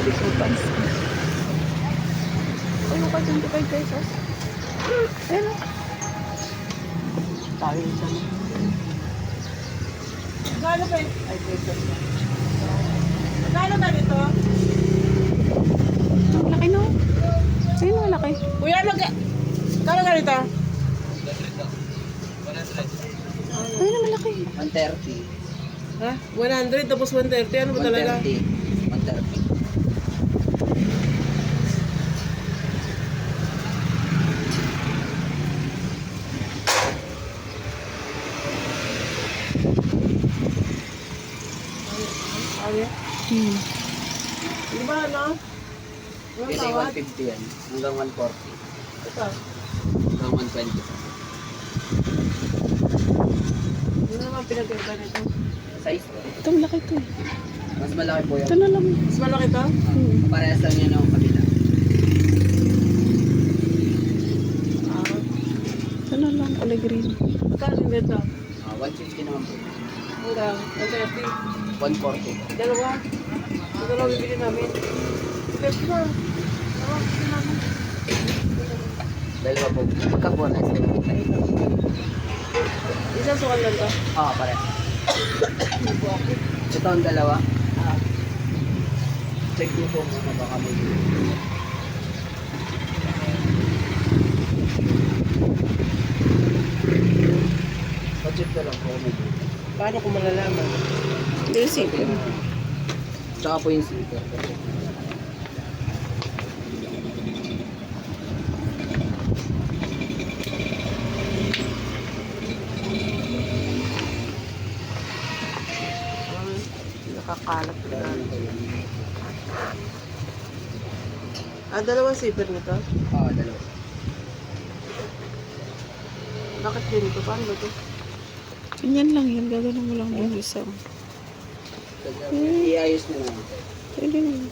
Biko pants. Ano ka 25 pesos? Pero tayo sa mo. Magkano ba yun? Ay, pesos na. Magkano ba nito? Ang laki no? Ayun, malaki. Kuya, magkano ba nito? Ayun, malaki. 130. Ha? 100 tapos 130. Ano ba talaga? 130. 130. Ano yan? Di ba ano? Ano Pwede tawad? 150 yan. Hanggang 140. Ito. Hanggang 120. Ano naman pinagkaiba nito? Size. Ito, malaki to. Mas malaki po yan. Ito na lang. Mas malaki to? Parehas lang yan ang kabila. Ito na lang, kulay green. Magkano nito? 150 naman po. Hanggang 130. 140. Dalawa. Ito dalawa bibili namin. Ito na. Dalawa bibili namin. Dalawa po. Magkabuan na sila. Isang sukal lang to. Parehas. Ito ang dalawa. Check niyo po muna baka may check ko lang po kung may Paano ko malalaman? Hindi, sipin. tsaka po yung sticker. Nakakalat na. Dalawang zipper nito? Dalawa. Bakit ganito? Paano ba ito? Ganyan lang yan. Gagawin mo lang yung isa. Iayos na lang. Pwede naman.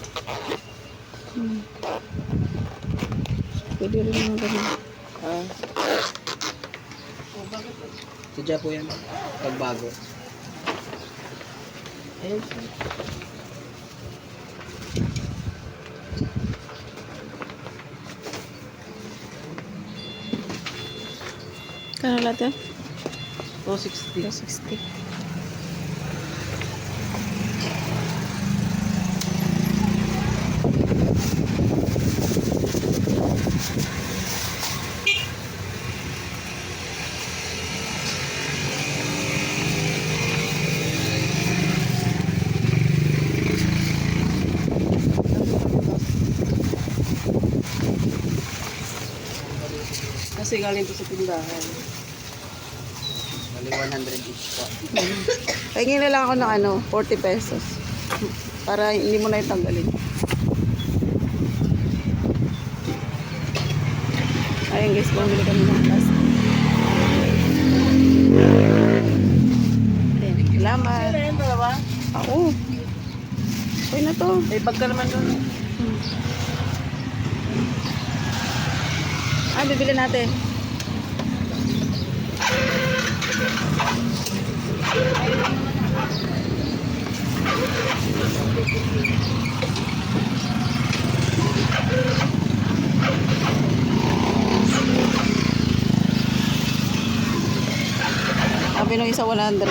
Pwede rin mga ganun. Sadya po yan. Pagbago. Ayun. Kano lahat yan? 260. 260. Kasi galing to sa tindahan. Bali 100 each po. Pahingin na lang ako ng 40 pesos. Para hindi mo na itanggalin. Ayun guys, bumili kami ng plastic. Ayan, salamat. Ano yan, dalawa? Oo. Okay na to. May bag ka naman doon. Bibili natin. Sabi nung isa 100.